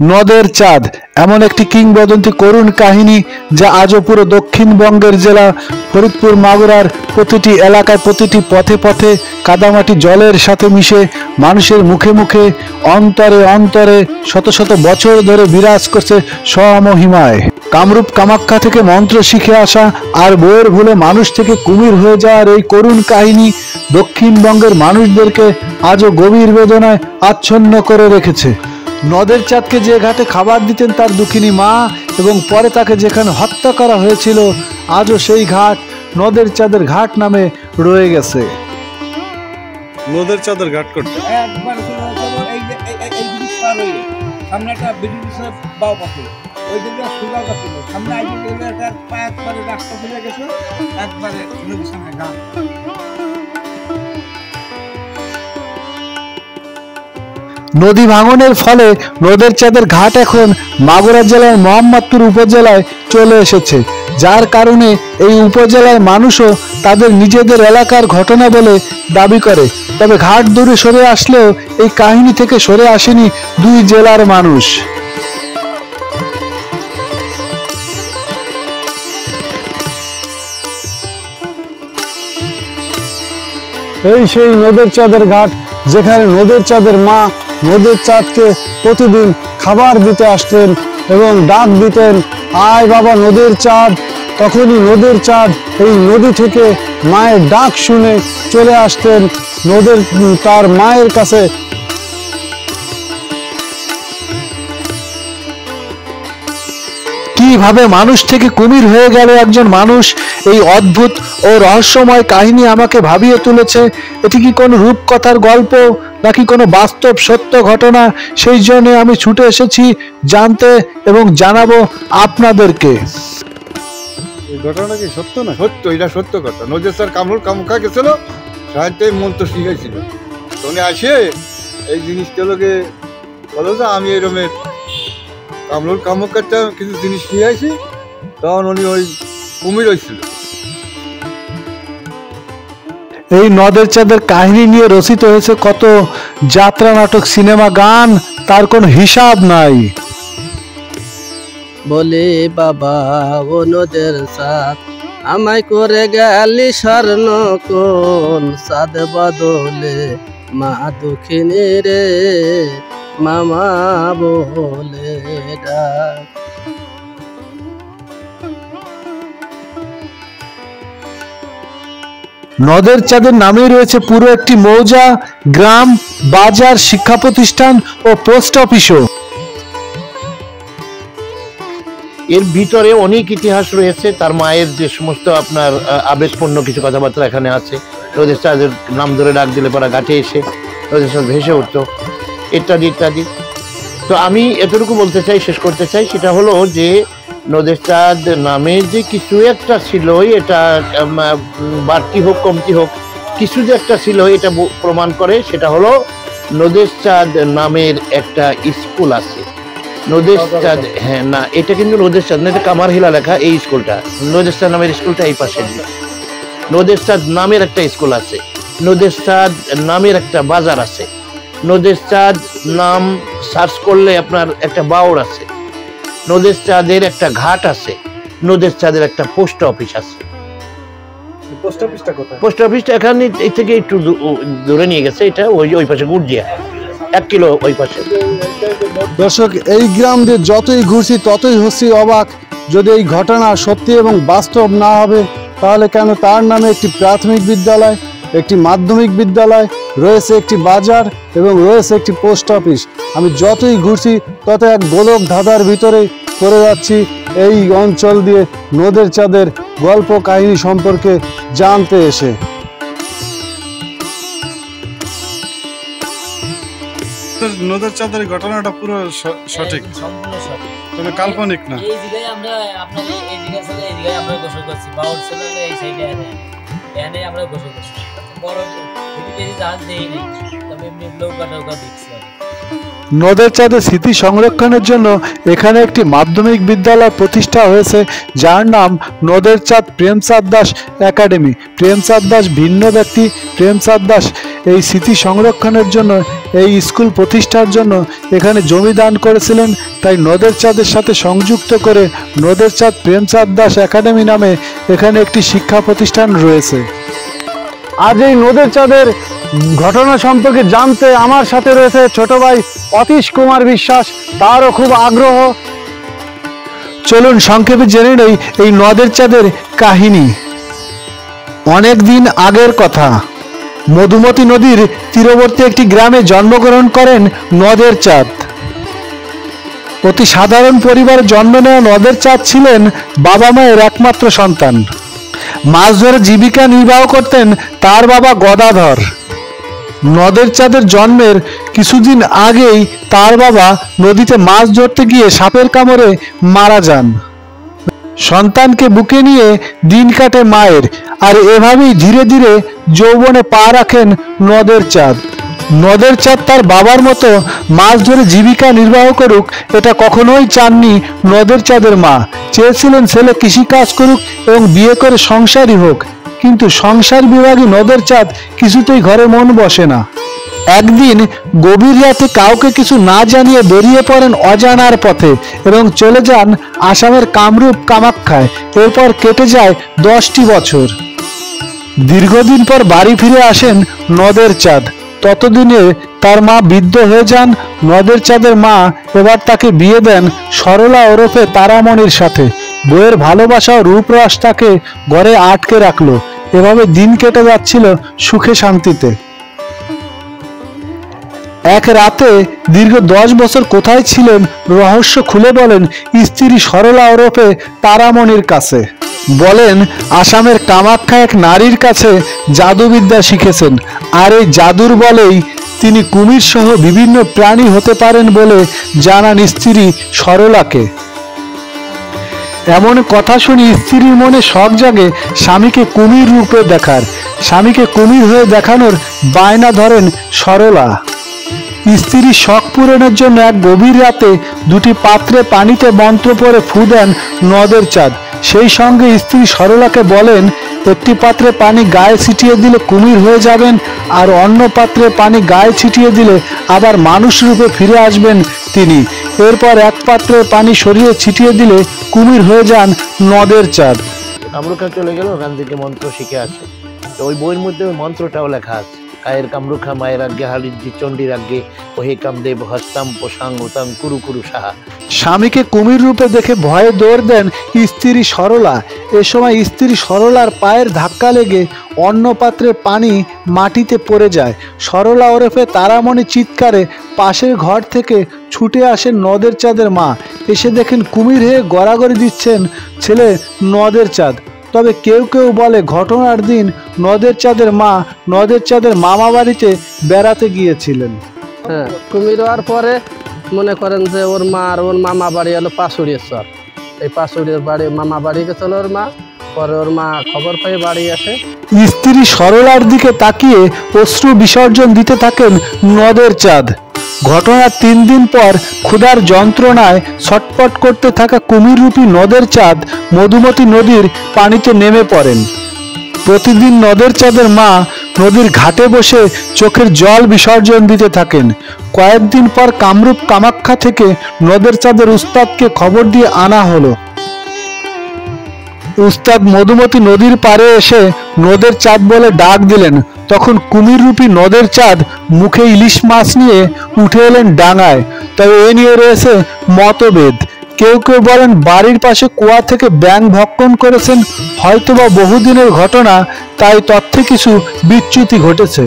নদের চাঁদ এমন একটি কিংবদন্তি করুণ কাহিনী যা আজও পুরো দক্ষিণবঙ্গের জেলা ফরিদপুর মাগুরার প্রতিটি এলাকায়, প্রতিটি পথে পথে কাদামাটি জলের সাথে মিশে মানুষের মুখে মুখে, অন্তরে অন্তরে শত শত বছর ধরে বিরাজ করছে স্বমহিমায়। কামরূপ কামাখ্যা থেকে মন্ত্র শিখে আসা আর বইয়ের ভুলে মানুষ থেকে কুমির হয়ে যাওয়ার এই করুণ কাহিনী দক্ষিণবঙ্গের মানুষদেরকে আজও গভীর বেদনায় আচ্ছন্ন করে রেখেছে। নদের চাঁদকে যে ঘাটে খাবার দিতেন তার দুঃখিনী মা এবং পরে তাকে যেখানে হত্যা করা হয়েছিল, আজও সেই ঘাট নদের চাঁদের ঘাট নামে রয়ে গেছে। নদের চাঁদের ঘাট করতে একবার সামনে একটা ব্রিটিশের বাউ পাশে ওই দিকে সুগার ছিল, সামনে একটা একবারে রাস্তা চলে গেছে, একবারে নদীর সামনে ঘাট। নদী ভাঙনের ফলে নদের চাঁদের ঘাট এখন মাগুরা জেলার মোহাম্মদপুর উপজেলায় চলে এসেছে, যার কারণে এই উপজেলার মানুষও তাদের নিজেদের এলাকার ঘটনা বলে দাবি করে। তবে ঘাট দূরে সরে আসলেও এই কাহিনী থেকে সরে আসেনি দুই জেলার মানুষ। এই সেই নদের চাঁদের ঘাট, যেখানে নদের চাঁদের মা নদের চাঁদকে প্রতিদিন খাবার দিতে আসতেন এবং ডাক দিতেন, আয় বাবা নদের চাঁদ। তখনই নদের চাঁদ এই নদী থেকে মায়ের ডাক শুনে চলে আসতেন তার মায়ের কাছে। কিভাবে মানুষ থেকে কুমির হয়ে গেল একজন মানুষ, এই অদ্ভুত ও রহস্যময় কাহিনী আমাকে ভাবিয়ে তুলেছে। এটি কি কোনো রূপকথার গল্প নাকি কোনো বাস্তব সত্য ঘটনা? সেই জন্য আমি ছুটে এসেছি জানতে এবং জানাবো আপনাদেরকে। এই ঘটনা কি সত্য না? সত্য, এটা সত্য কথা। নজর স্যার কামরূপ গেছিল, সাহিত্যে মন্ত্র শিখেছিল। উনি আসে এই জিনিসগুলোকে বলো যে আমি এরমের কামরূপটা কিছু জিনিস নিয়ে আসি, তখন উনি ওই কুমির হয়েছিল। এই নদের চাঁদের কাহিনী নিয়ে রচিত হয়েছে কত যাত্রা, নাটক, সিনেমা, গান, তার কোনো হিসাব নাই। বলে বাবা ও নদের চাঁদ, আমায় করে গেলি স্বর্ণ কোন, চাঁদ বদলে মা দুঃখিনী রে মামা বলে ডাক। নদের চাঁদের নামে রয়েছে পুরো একটি মৌজা, গ্রাম, বাজার, শিক্ষা প্রতিষ্ঠান ও পোস্ট অফিসও। এর ভিতরে অনেক ইতিহাস রয়েছে। তার মায়ের যে সমস্ত আপনার আবেগপূর্ণ কিছু কথাবার্তা এখানে আছে। নদের চাঁদের নাম ধরে ডাক দিলে পরা ঘাটে এসে নদের চাঁদ ভেসে উঠতো, ইত্যাদি ইত্যাদি। তো আমি এতটুকু বলতে চাই, শেষ করতে চাই, সেটা হলো যে নদের চাঁদ নামের যে কিছু একটা ছিল, এটা বাড়তি হোক কমতি হোক, কিছু যে একটা ছিল এটা প্রমাণ করে। সেটা হলো নদের চাঁদ নামের একটা স্কুল আছে। নদের চাঁদ, হ্যাঁ না, এটা কিন্তু নদের চাঁদ না, এটা কামারহিলা লেখা এই স্কুলটা। নদের চাঁদ নামের স্কুলটা এই পাশে। নদের চাঁদ নামের একটা স্কুল আছে, নদের চাঁদ নামের একটা বাজার আছে, নদের চাঁদ নাম সার্চ করলে আপনার একটা বাউর আছে, নদের চাঁদের একটা ঘাট আছে, নদের চাঁদের একটা পোস্ট অফিস আছে। পোস্ট অফিসটা এখানে এই থেকে একটু দূরে নিয়ে গেছে, এটা ওই পাশে গুড়জিয়া 1 কিলো ওই পাশে। দর্শক, এই গ্রাম দিয়ে যতই ঘুরছি ততই হচ্ছি অবাক। যদি এই ঘটনা সত্যি এবং বাস্তব না হবে, তাহলে কেন তার নামে একটি প্রাথমিক বিদ্যালয়, একটি মাধ্যমিক বিদ্যালয় রয়েছে, একটি বাজার এবং রয়েছে একটি পোস্ট অফিস। আমি যতই ঘুরছি তত এক গোলক ধাঁধার ভিতরে পড়ে যাচ্ছি এই অঞ্চল দিয়ে নদের চাঁদের গল্প কাহিনী সম্পর্কে জানতে এসে। নদের চাঁদের ঘটনাটা পুরো সঠিক, তবে কাল্পনিক না। এই জায়গায় আমরা আপনার এই জায়গা ছিল, এই জায়গায় আমরা গোসল করছি, বাউর ছিল এই সাইডে এনে আমরা গোসল করছি। বড় বেশি জাহাজ দেইনি, তবে এমনি নৌকা দেখছি। নদের চাঁদের স্মৃতি সংরক্ষণের জন্য এখানে একটি মাধ্যমিক বিদ্যালয় প্রতিষ্ঠা হয়েছে, যার নাম নদের চাঁদ প্রেমচাঁদ দাস একাডেমি। প্রেমচাঁদ দাস ভিন্ন ব্যক্তি। প্রেমচাঁদ দাস এই স্মৃতি সংরক্ষণের জন্য, এই স্কুল প্রতিষ্ঠার জন্য এখানে জমি দান করেছিলেন। তাই নদের চাঁদের সাথে সংযুক্ত করে নদের চাঁদ প্রেমচাঁদ দাস একাডেমি নামে এখানে একটি শিক্ষা প্রতিষ্ঠান রয়েছে। আজ এই নদের চাঁদের ঘটনা সম্পর্কে জানতে আমার সাথে রয়েছে ছোট ভাই অতীশ কুমার বিশ্বাস, তারও খুব আগ্রহ। চলুন সংক্ষেপে জেনে নেই এই নদের চাঁদের কাহিনী। অনেক দিন আগের কথা, মধুমতি নদীর তীরবর্তী একটি গ্রামে জন্মগ্রহণ করেন নদের চাঁদ। অতি সাধারণ পরিবারে জন্ম নেওয়া নদের চাঁদ ছিলেন বাবা মায়ের একমাত্র সন্তান। মাছ ধরে জীবিকা নির্বাহ করতেন তার বাবা গদাধর। নদের চাঁদের জন্মের কিছুদিন আগেই তার বাবা নদীতে মাছ ধরতে গিয়ে সাপের কামড়ে মারা যান। সন্তানকে বুকে নিয়ে দিন কাটে মায়ের, আর এভাবেই ধীরে ধীরে যৌবনে পা রাখেন নদের চাঁদ। নদের চাঁদ তার বাবার মতো মাছ ধরে জীবিকা নির্বাহ করুক, এটা কখনোই চাননি নদের চাঁদের মা। চেয়েছিলেন ছেলে কৃষিকাজ করুক এবং বিয়ে করে সংসারী হোক, কিন্তু সংসার বিভাগী নদের চাঁদ কিছুতেই ঘরে মন বসে না। একদিন গভীর রাতে কাউকে কিছু না জানিয়ে বেরিয়ে পড়েন অজানার পথে এবং চলে যান আসামের কামরূপ কামাখ্যায়। এরপর কেটে যায় 10টি বছর। দীর্ঘদিন পর বাড়ি ফিরে আসেন নদের চাঁদ। ততদিনে তার মা বৃদ্ধ হয়ে যান। নদের চাঁদের মা এবার তাকে বিয়ে দেন সরলা ওরফে তারামণির সাথে। বইয়ের ভালোবাসা ও রূপরস তাকে ঘরে আটকে রাখলো। এভাবে দিন কেটে যাচ্ছিল সুখে শান্তিতে। এক রাতে দীর্ঘ 10 বছর কোথায় ছিলেন রহস্য খুলে বলেন স্ত্রী সরলা ওরফে তারামণির কাছে। বলেন আসামের কামাখ্যা এক নারীর কাছে জাদুবিদ্যা শিখেছেন, আর এই জাদুর বলেই তিনি কুমির সহ বিভিন্ন প্রাণী হতে পারেন বলে জানান স্ত্রী সরলাকে। এমন কথা শুনি স্ত্রীর মনে শখ জাগে স্বামীকে কুমির রূপে দেখার। স্বামীকে কুমির হয়ে দেখানোর বায়না ধরেন সরলা। স্ত্রীর শখ পূরণের জন্য এক গভীর রাতে 2টি পাত্রে পানিতে মন্ত্র পড়ে ফু দেন নদের চাঁদ। সেই সঙ্গে স্ত্রী সরলাকে বলেন একটি পাত্রে পানি গায়ে ছিটিয়ে দিলে কুমির হয়ে যাবেন, আর অন্য পাত্রে পানি গায়ে ছিটিয়ে দিলে আবার মানুষ রূপে ফিরে আসবেন তিনি। এরপর এক পাত্রে পানি সরিয়ে ছিটিয়ে দিলে কুমির হয়ে যান নদের চাঁদ। কামরুখা চলে গেল, ওখান থেকে মন্ত্র শিখে আসে। তো ওই বইয়ের মধ্যে ওই মন্ত্রটাও লেখা আছে, কায়ের কামরুখা মায়ের আজ্ঞে হালিজি চণ্ডীর আজ্ঞে ওহে কামদেব হস্তাম পোষাং উতাং কুরু কুরু সাহা। স্বামীকে কুমির রূপে দেখে ভয়ে দৌড় দেন স্ত্রী সরলা। এ সময় স্ত্রী সরলার পায়ের ধাক্কা লেগে অন্য পাত্রে পানি মাটিতে পড়ে যায়। সরলা ওরফে তারামণি চিৎকারে পাশের ঘর থেকে ছুটে আসেন নদের চাঁদের মা। এসে দেখেন কুমির হয়ে গড়াগড়ি দিচ্ছেন ছেলে নদের চাঁদ। তবে কেউ কেউ বলে ঘটনার দিন নদের চাঁদের মা নদের চাঁদের মামা বাড়িতে বেড়াতে গিয়েছিলেন। হ্যাঁ, কুমির হওয়ার পরে মনে করেন যে ওর মা আর ওর মামা বাড়ি হলো পাশুড়ির চর। এই পাশুড়ির বাড়ি মামা বাড়ি গেছিল ওর মা। পরে ওর মা খবর পেয়ে বাড়ি আসে। স্ত্রী সরলার দিকে তাকিয়ে অশ্রু বিসর্জন দিতে থাকেন নদের চাঁদ। ঘটনার 3 দিন পর ক্ষুধার যন্ত্রণায় ছটপট করতে থাকা কুমিররূপী নদের চাঁদ মধুমতি নদীর পানিতে নেমে পড়েন। প্রতিদিন নদের চাঁদের মা নদীর ঘাটে বসে চোখের জল বিসর্জন দিতে থাকেন। কয়েকদিন পর কামরূপ কামাখ্যা থেকে নদের চাঁদের উস্তাদকে খবর দিয়ে আনা হলো। উস্তাদ মধুমতি নদীর পাড়ে এসে নদের চাঁদ বলে ডাক দিলেন। তখন কুমিররূপী নদের চাঁদ মুখে ইলিশ মাছ নিয়ে উঠে এলেন ডাঙায়। তবে এ নিয়ে রয়েছে মতভেদ। কেউ কেউ বলেন বাড়ির পাশে কুয়া থেকে ব্যাঙ ভক্ষণ করেছেন, হয়তোবা বহুদিনের ঘটনা, তাই তথ্যে কিছু বিচ্যুতি ঘটেছে।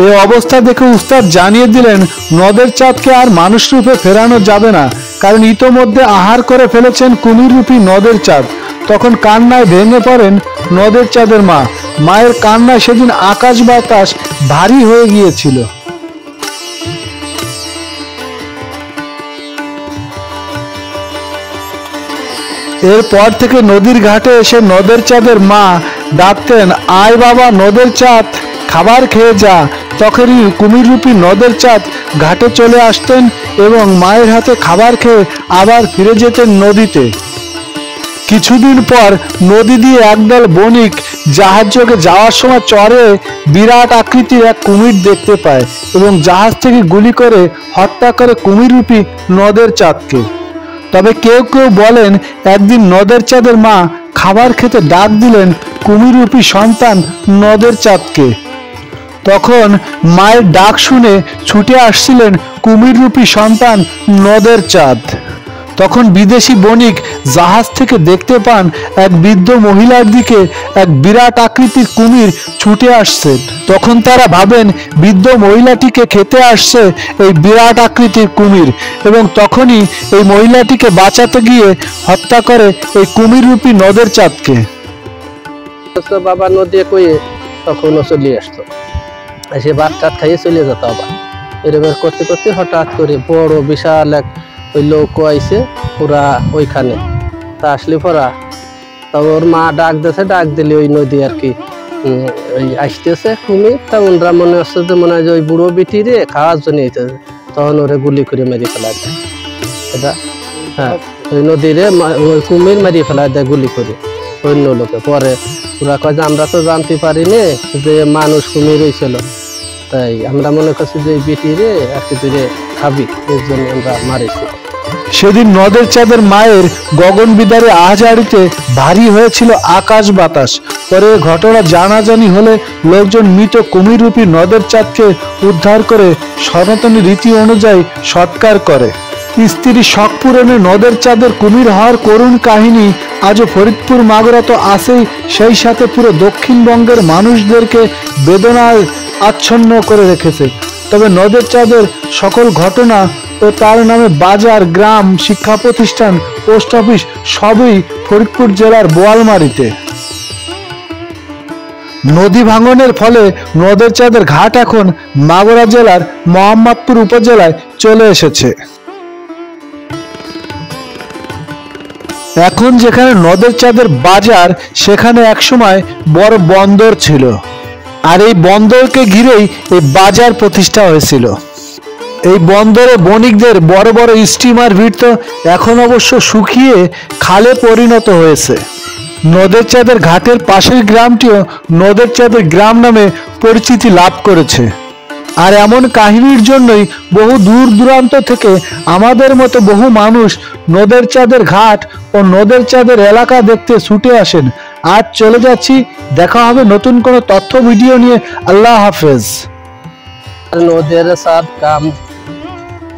এই অবস্থা দেখে উস্তাদ জানিয়ে দিলেন নদের চাঁদকে আর মানুষ রূপে ফেরানো যাবে না, কারণ ইতোমধ্যে আহার করে ফেলেছেন কুমিররূপী নদের চাঁদ। তখন কান্নায় ভেঙে পড়েন নদের চাঁদের মা। মায়ের কান্নায় সেদিন আকাশ বাতাস ভারী হয়ে গিয়েছিল। এরপর থেকে নদীর ঘাটে এসে নদের চাঁদের মা ডাকতেন, আয় বাবা নদের চাঁদ, খাবার খেয়ে যা। তখনই কুমিররূপী নদের চাঁদ ঘাটে চলে আসতেন এবং মায়ের হাতে খাবার খেয়ে আবার ফিরে যেতেন নদীতে। কিছুদিন পর নদী দিয়ে একদল বণিক জাহাজ যোগে যাওয়ার সময় চরে বিরাট আকৃতির এক কুমির দেখতে পায় এবং জাহাজ থেকে গুলি করে হত্যা করে কুমিররূপী নদের চাঁদকে। তবে কেউ কেউ বলেন একদিন নদের চাঁদের মা খাবার খেতে ডাক দিলেন কুমিররূপী সন্তান নদের চাঁদকে। তখন মায়ের ডাক শুনে ছুটে আসছিলেন কুমিররূপী সন্তান নদের চাঁদ। তখন বিদেশি বণিক জাহাজ থেকে দেখতে পান এক বৃদ্ধ মহিলার দিকে এক বিরাট আকৃতির কুমির ছুটে আসছে। তখন তারা ভাবেন বৃদ্ধ মহিলাটিকে খেতে আসছে এই বিরাট আকৃতির কুমির, এবং তখনই এই মহিলাটিকে বাঁচাতে গিয়ে হত্যা করে এই কুমিররূপী নদের চাঁদকে। বাবা নদী কয়ে তখন ও চলে আসতো, এসে ভাত টাত খাইয়ে চলে যেত। আবার এরকম করতে করতে হঠাৎ করে বড় বিশাল এক ওই লোক আইসে পুরা ওইখানে, তা আসলে পরা তা ওর মা ডাক দিয়েছে, ডাক দিলে ওই নদী আর কি ওই আসতেছে কুমির। তা ওনরা মনে হচ্ছে যে মনে হয় যে ওই বুড়ো বিটি রে খাওয়ার জন্য আইতেছে, তখন ওরে গুলি করে মেরে ফেলা দেয়। এটা হ্যাঁ, ওই নদীরে ওই কুমির মারিয়ে ফেলা দেয় গুলি করে অন্য লোকে। পরে ওরা কয় যে আমরা তো জানতে পারিনি যে মানুষ কুমির হয়েছিল, তাই আমরা মনে করছি যে বিটি রে আর কি তুই খাবি, এর জন্য আমরা মারিছি। সেদিন নদের চাঁদের মায়ের গগন বিদারে আহাজারিতে ভারী হয়েছিল আকাশ বাতাস। পরে ঘটনা জানাজানি হলে লোকজন মৃত কুমিররূপী নদের চাঁদকে উদ্ধার করে সনাতনী রীতি অনুযায়ী সৎকার করে। স্ত্রী শখ পূরণে নদের চাঁদের কুমির হওয়ার করুণ কাহিনী আজও ফরিদপুর মাগুরা তো আছেই, সেই সাথে পুরো দক্ষিণবঙ্গের মানুষদেরকে বেদনায় আচ্ছন্ন করে রেখেছে। তবে নদের চাঁদের সকল ঘটনা ও তার নামে বাজার, গ্রাম, শিক্ষা প্রতিষ্ঠান, পোস্ট অফিস সবই ফরিদপুর জেলার বোয়ালমারীতে। নদী ভাঙনের ফলে নদের চাঁদের ঘাট এখন মাগুরা জেলার মোহাম্মদপুর উপজেলায় চলে এসেছে। এখন যেখানে নদের চাঁদের বাজার, সেখানে একসময় বড় বন্দর ছিল, আর এই বন্দরকে ঘিরেই এই বাজার প্রতিষ্ঠা হয়েছিল। এই বন্দরে বণিকদের বড় বড় স্টিমার ভিড়ত, এখন অবশ্য শুকিয়ে খালে পরিণত হয়েছে। নদের চাঁদের ঘাটের পাশের গ্রামটিও নদের চাঁদের গ্রাম নামে পরিচিতি লাভ করেছে। আর এমন কাহিনীর জন্যই বহু দূর দূরান্ত থেকে আমাদের মতো বহু মানুষ নদের চাঁদের ঘাট ও নদের চাঁদের এলাকা দেখতে ছুটে আসেন। আজ চলে যাচ্ছি, দেখা হবে নতুন কোনো তথ্য ভিডিও নিয়ে। আল্লাহ হাফেজ। নদের চাঁদ কাম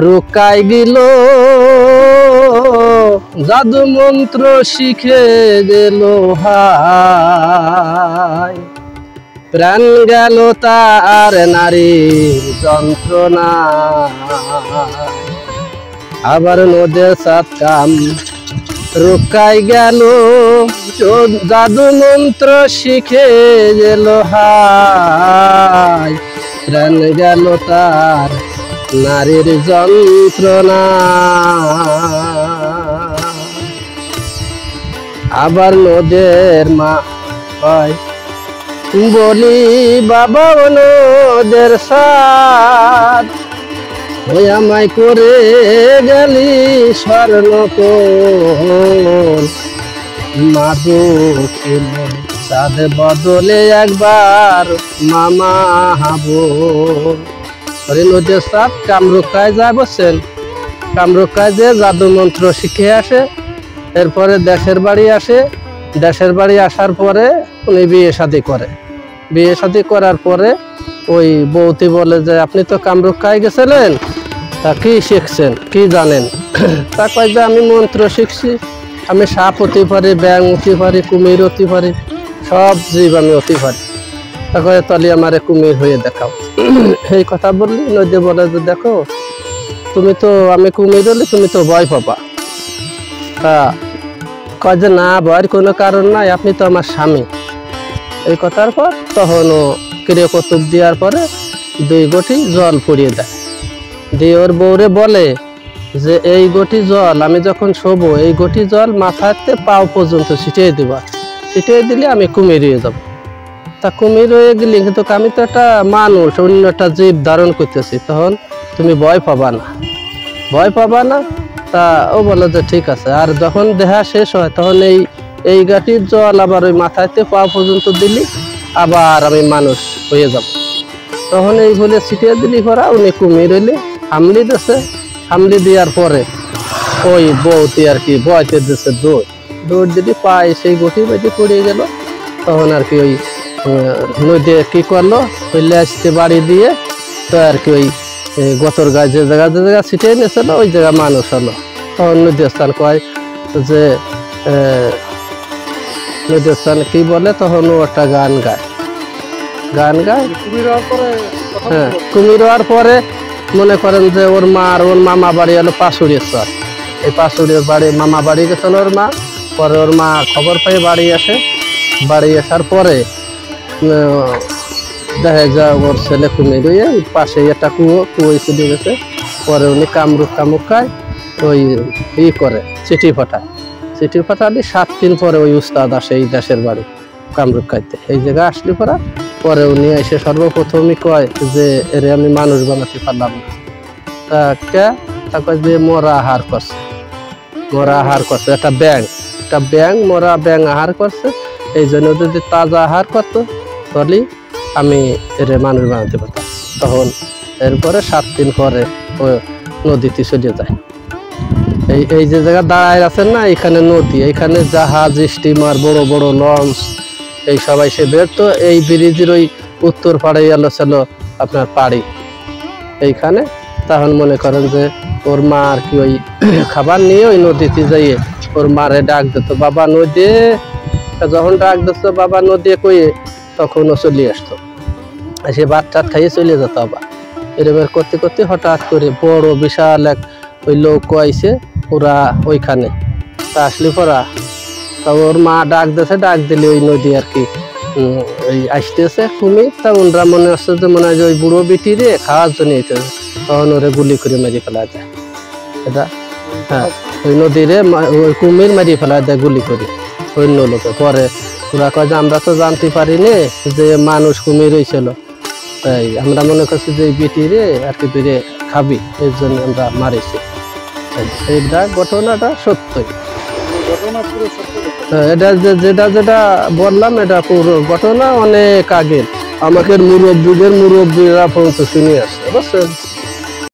রুকাই গেল, জাদু মন্ত্র শিখে গেল হায়, প্রাণ গেল তার নারীর যন্ত্রণা। আবার নদের চাঁদ কাম রুকাই গেল, জাদু মন্ত্র শিখে গেল হায়, প্রাণ গেল তার নারীর যন্ত্রণা। আবার নদের মা হয় বলি বাবা নদের সাথ, ওই আমায় করে গেলি স্বর্ণ মাদু চাঁদ বদলে একবার মামা হাবো। নদের সাথ কামরুকায় যায় বসছেন, কামরুকায় যে জাদু মন্ত্র শিখে আসে, এরপরে দেশের বাড়ি আসে, দেশের বাড়ি আসার পরে উনি বিয়ে শাদী করে। বিয়ে শাদী করার পরে ওই বউতি বলে যে আপনি তো কামরুকায় গেছিলেন, তা কি শিখছেন, কি জানেন? তা কয় যে আমি মন্ত্র শিখছি, আমি সাপ হতে পারি, ব্যাং হতে পারি, কুমির হতে পারি, সব জীব আমি হতে পারি। তা কয়ে তাহলে আমারে কুমির হয়ে দেখাও। এই কথা বললি নদী বলে যে দেখো তুমি তো, আমি কুমির হলে তুমি তো ভয় পাবা। তা কয় যে না, ভয়ের কোনো কারণ নাই, আপনি তো আমার স্বামী। এই কথার পর তখন ও ক্রিয়া কৌতুক দেওয়ার পরে 2 গটি জল পরিয়ে দেয়, দিয়ে ওর বউরে বলে যে এই গটি জল আমি যখন শোবো, এই গটি জল মাথাতে পাও পর্যন্ত ছিটিয়ে দিবা, ছিটিয়ে দিলে আমি কুমির হয়ে যাবো। তা কুমির হয়ে গেলি, কিন্তু আমি তো একটা মানুষ, অন্য একটা জীব ধারণ করতেছি, তখন তুমি ভয় পাবা না, ভয় পাবা না। তা ও বলে যে ঠিক আছে। আর যখন দেহা শেষ হয় তখন এই গাঠির জল আবার ওই মাথাতে পা পর্যন্ত দিলি আবার আমি মানুষ হয়ে যাব। তখন এই বলে ছিটিয়ে দিলি পরা উনি কুমির হইলে হামলি দিছে। হামলি দেওয়ার পরে ওই বউতি আর কি বয়তে দিছে দৌড় দিলি পায়ে সেই গঠি বেটি পড়ে গেল। তখন আর কি ওই নদী কি করলো ওই লেজতে বাড়ি দিয়ে তো আর কি ওই গতর গায়ে যে জায়গা ছিটিয়ে নিয়েছিল ওই জায়গা মানুষ হলো। তখন নদী স্থান কয় যে নদী স্থান কি বলে তখন ও একটা গান গায়। হ্যাঁ, কুমির হওয়ার পরে মনে করেন যে ওর মামা বাড়ি হলো পাশুড়ির চর। এই পাশুড়ির বাড়ি মামা বাড়ি গেছিল ওর মা। পরে ওর মা খবর পেয়ে বাড়ি আসে। বাড়ি আসার পরে দেখা যায় ওর ছেলে কুমির হয়ে পাশে একটা কুয়োয় চলে গেছে। পরে উনি কামরুক খায় ওই করে চিঠি পাঠালি 7 দিন পরে ওই উস্তাদ আসে এই দেশের বাড়ি কামরুক খাইতে। এই জায়গায় আসলি পরে উনি এসে সর্বপ্রথমই কয় যে এরে আমি মানুষ বানাতে পারলাম না। তা কয় যে মরা আহার করছে একটা ব্যাং মরা ব্যাং আহার করছে। এই জন্য যদি তাজা আহার করতো তাহলে আমি এরে মানুষ বানাতে পারতাম। তখন এরপরে 7 দিন পরে ও নদীতে চলে যায়। এই যে জায়গা দাঁড়ায় আছেন না এখানে নদী, এখানে জাহাজ স্টিমার বড় বড় লঞ্চ এই সবাই সে বেরতো। এই ব্রিজের ওই উত্তর পাড়ে গেল ছিল আপনার পাড়ি এইখানে। তখন মনে করেন যে ওর মা আর কি ওই খাবার নিয়ে ওই নদীতে যাইয়ে ওর মারে ডাক দিত বাবা নদী। যখন ডাক দিত বাবা নদী কইয়ে তখন ও চলে আসতো। সে ভাত টাত খাইয়ে চলে যেত। আবার এরকম করতে করতে হঠাৎ করে বড় বিশাল এক ওই লোক আইছে ওরা ওইখানে। তা আসলি পরা তা ওর মা ডাক দিলে ওই নদী আর কি ওই আসতেছে কুমির। তা ওনরা মনে হচ্ছে যে মনে হয় যে ওই বুড়ো বিটি রে খাওয়ার জন্য এইতেছে। তখন ওরে গুলি করে মেরে ফেলা যায়। এটা হ্যাঁ ওই নদীরে ওই কুমির মেরে ফেলা যায় গুলি করে অন্য লোকে। পরে ওরা কয় যে আমরা তো জানতে পারিনি যে মানুষ কুমির হয়েছিল, তাই আমরা মনে করছি যে বিটি রে আর কি তুই খাবি এর জন্য আমরা মারিছি। এইটা ঘটনাটা সত্যই। এটা যেটা বললাম এটা পুরো ঘটনা অনেক আগের। আমাকে মুরব্বীরা পর্যন্ত শুনে আসছে বুঝছেন।